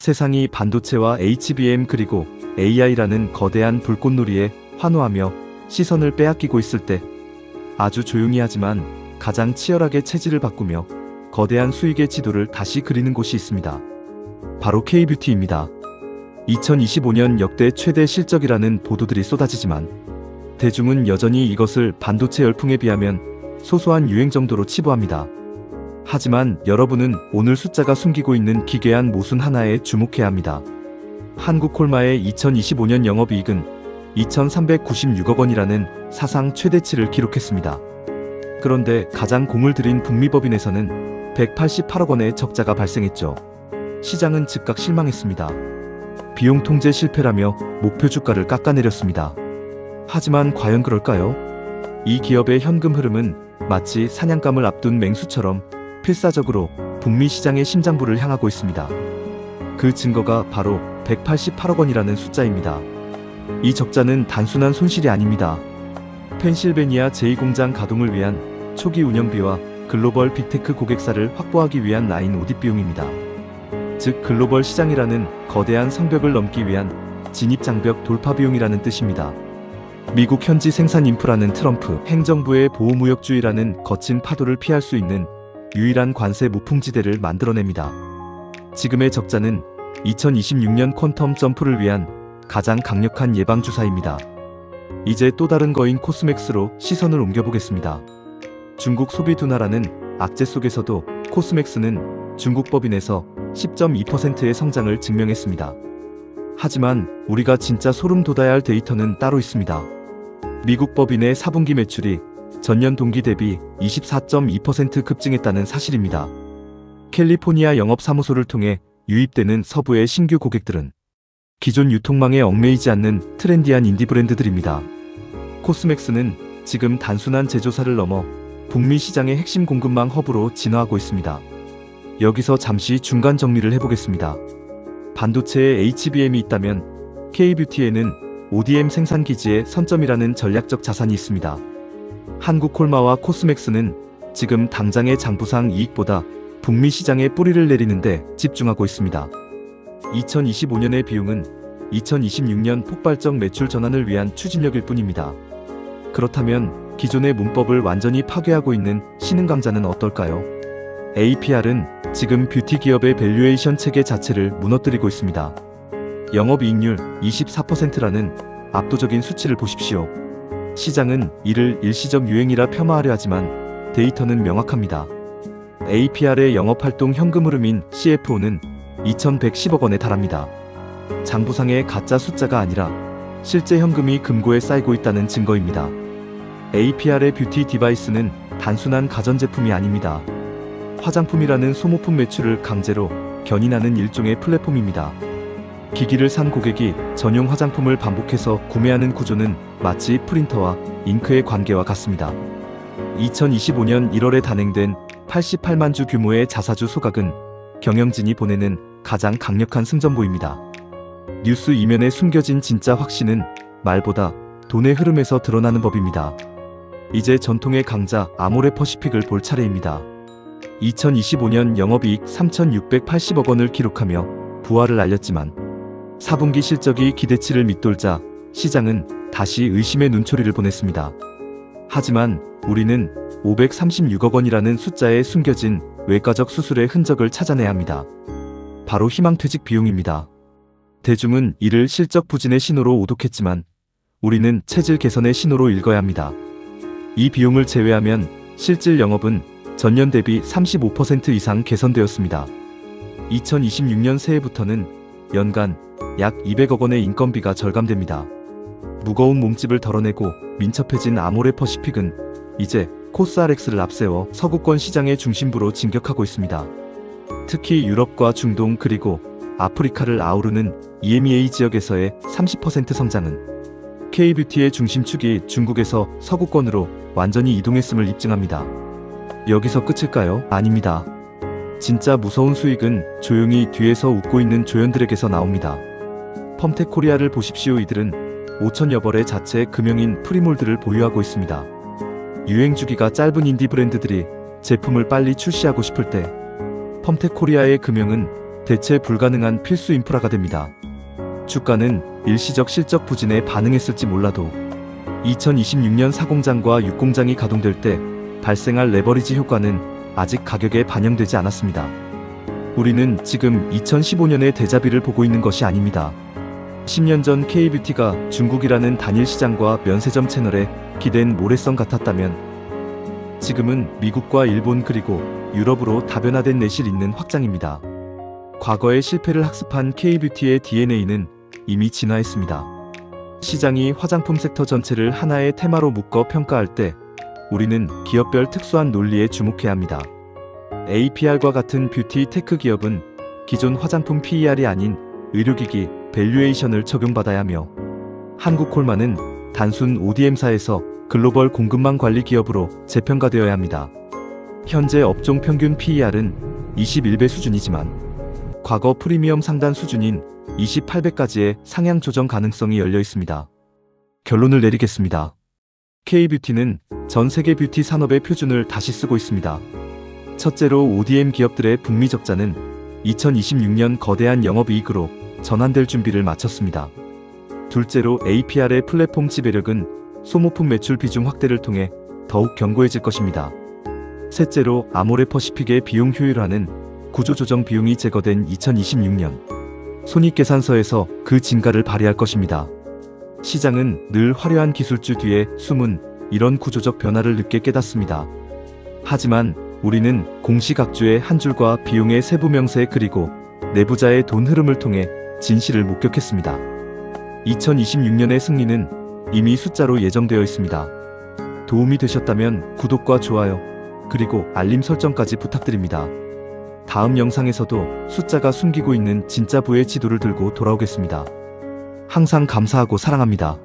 세상이 반도체와 HBM 그리고 AI라는 거대한 불꽃놀이에 환호하며 시선을 빼앗기고 있을 때 아주 조용히 하지만 가장 치열하게 체질을 바꾸며 거대한 수익의 지도를 다시 그리는 곳이 있습니다. 바로 K뷰티입니다. 2025년 역대 최대 실적이라는 보도들이 쏟아지지만 대중은 여전히 이것을 반도체 열풍에 비하면 소소한 유행 정도로 치부합니다. 하지만 여러분은 오늘 숫자가 숨기고 있는 기괴한 모순 하나에 주목해야 합니다. 한국콜마의 2025년 영업이익은 2,396억 원이라는 사상 최대치를 기록했습니다. 그런데 가장 공을 들인 북미법인에서는 188억 원의 적자가 발생했죠. 시장은 즉각 실망했습니다. 비용 통제 실패라며 목표 주가를 깎아내렸습니다. 하지만 과연 그럴까요? 이 기업의 현금 흐름은 마치 사냥감을 앞둔 맹수처럼 필사적으로 북미 시장의 심장부를 향하고 있습니다. 그 증거가 바로 188억 원이라는 숫자입니다. 이 적자는 단순한 손실이 아닙니다. 펜실베니아 제2공장 가동을 위한 초기 운영비와 글로벌 빅테크 고객사를 확보하기 위한 라인 오딧 비용입니다. 즉 글로벌 시장이라는 거대한 성벽을 넘기 위한 진입장벽 돌파 비용이라는 뜻입니다. 미국 현지 생산 인프라는 트럼프 행정부의 보호무역주의라는 거친 파도를 피할 수 있는 유일한 관세 무풍지대를 만들어냅니다. 지금의 적자는 2026년 퀀텀 점프를 위한 가장 강력한 예방주사입니다. 이제 또 다른 거인 코스맥스로 시선을 옮겨보겠습니다. 중국 소비 둔화라는 악재 속에서도 코스맥스는 중국 법인에서 10.2%의 성장을 증명했습니다. 하지만 우리가 진짜 소름 돋아야 할 데이터는 따로 있습니다. 미국 법인의 4분기 매출이 전년 동기 대비 24.2% 급증했다는 사실입니다. 캘리포니아 영업사무소를 통해 유입되는 서부의 신규 고객들은 기존 유통망에 얽매이지 않는 트렌디한 인디 브랜드들입니다. 코스맥스는 지금 단순한 제조사를 넘어 북미 시장의 핵심 공급망 허브로 진화하고 있습니다. 여기서 잠시 중간 정리를 해보겠습니다. 반도체에 HBM이 있다면 K뷰티에는 ODM 생산 기지의 선점이라는 전략적 자산이 있습니다. 한국콜마와 코스맥스는 지금 당장의 장부상 이익보다 북미 시장에 뿌리를 내리는데 집중하고 있습니다. 2025년의 비용은 2026년 폭발적 매출 전환을 위한 추진력일 뿐입니다. 그렇다면 기존의 문법을 완전히 파괴하고 있는 신흥 강자는 어떨까요? APR은 지금 뷰티 기업의 밸류에이션 체계 자체를 무너뜨리고 있습니다. 영업이익률 24%라는 압도적인 수치를 보십시오. 시장은 이를 일시적 유행이라 폄하하려 하지만 데이터는 명확합니다. APR의 영업활동 현금 흐름인 CFO는 2,110억 원에 달합니다. 장부상의 가짜 숫자가 아니라 실제 현금이 금고에 쌓이고 있다는 증거입니다. APR의 뷰티 디바이스는 단순한 가전제품이 아닙니다. 화장품이라는 소모품 매출을 강제로 견인하는 일종의 플랫폼입니다. 기기를 산 고객이 전용 화장품을 반복해서 구매하는 구조는 마치 프린터와 잉크의 관계와 같습니다. 2025년 1월에 단행된 88만 주 규모의 자사주 소각은 경영진이 보내는 가장 강력한 승전보입니다. 뉴스 이면에 숨겨진 진짜 확신은 말보다 돈의 흐름에서 드러나는 법입니다. 이제 전통의 강자 아모레퍼시픽을 볼 차례입니다. 2025년 영업이익 3,680억 원을 기록하며 부활을 알렸지만 4분기 실적이 기대치를 밑돌자 시장은 다시 의심의 눈초리를 보냈습니다. 하지만 우리는 536억 원이라는 숫자에 숨겨진 외과적 수술의 흔적을 찾아내야 합니다. 바로 희망퇴직 비용입니다. 대중은 이를 실적 부진의 신호로 오독했지만 우리는 체질 개선의 신호로 읽어야 합니다. 이 비용을 제외하면 실질 영업은 전년 대비 35% 이상 개선되었습니다. 2026년 새해부터는 연간 약 200억 원의 인건비가 절감됩니다. 무거운 몸집을 덜어내고 민첩해진 아모레퍼시픽은 이제 코스알엑스를 앞세워 서구권 시장의 중심부로 진격하고 있습니다. 특히 유럽과 중동 그리고 아프리카를 아우르는 EMEA 지역에서의 30% 성장은 K뷰티의 중심축이 중국에서 서구권으로 완전히 이동했음을 입증합니다. 여기서 끝일까요? 아닙니다. 진짜 무서운 수익은 조용히 뒤에서 웃고 있는 조연들에게서 나옵니다. 펌텍코리아를 보십시오. 이들은 5천여 벌의 자체 금형인 프리몰드를 보유하고 있습니다. 유행 주기가 짧은 인디 브랜드들이 제품을 빨리 출시하고 싶을 때 펌텍코리아의 금형은 대체 불가능한 필수 인프라가 됩니다. 주가는 일시적 실적 부진에 반응했을지 몰라도 2026년 4공장과 6공장이 가동될 때 발생할 레버리지 효과는 아직 가격에 반영되지 않았습니다. 우리는 지금 2015년의 데자비를 보고 있는 것이 아닙니다. 10년 전 K뷰티가 중국이라는 단일 시장과 면세점 채널에 기댄 모래성 같았다면 지금은 미국과 일본 그리고 유럽으로 다변화된 내실 있는 확장입니다. 과거의 실패를 학습한 K뷰티의 DNA는 이미 진화했습니다. 시장이 화장품 섹터 전체를 하나의 테마로 묶어 평가할 때 우리는 기업별 특수한 논리에 주목해야 합니다. APR과 같은 뷰티 테크 기업은 기존 화장품 PER이 아닌 의료기기 밸류에이션을 적용받아야 하며 한국콜마는 단순 ODM사에서 글로벌 공급망 관리 기업으로 재평가되어야 합니다. 현재 업종 평균 PER은 21배 수준이지만 과거 프리미엄 상단 수준인 28배까지의 상향 조정 가능성이 열려 있습니다. 결론을 내리겠습니다. K뷰티는 전 세계 뷰티 산업의 표준을 다시 쓰고 있습니다. 첫째로 ODM 기업들의 북미 적자는 2026년 거대한 영업이익으로 전환될 준비를 마쳤습니다. 둘째로 APR의 플랫폼 지배력은 소모품 매출 비중 확대를 통해 더욱 견고해질 것입니다. 셋째로 아모레퍼시픽의 비용 효율화는 구조조정 비용이 제거된 2026년 손익계산서에서 그 진가를 발휘할 것입니다. 시장은 늘 화려한 기술주 뒤에 숨은 이런 구조적 변화를 늦게 깨닫습니다. 하지만 우리는 공시각주의 한 줄과 비용의 세부 명세 그리고 내부자의 돈 흐름을 통해 진실을 목격했습니다. 2026년의 승리는 이미 숫자로 예정되어 있습니다. 도움이 되셨다면 구독과 좋아요 그리고 알림 설정까지 부탁드립니다. 다음 영상에서도 숫자가 숨기고 있는 진짜 부의 지도를 들고 돌아오겠습니다. 항상 감사하고 사랑합니다.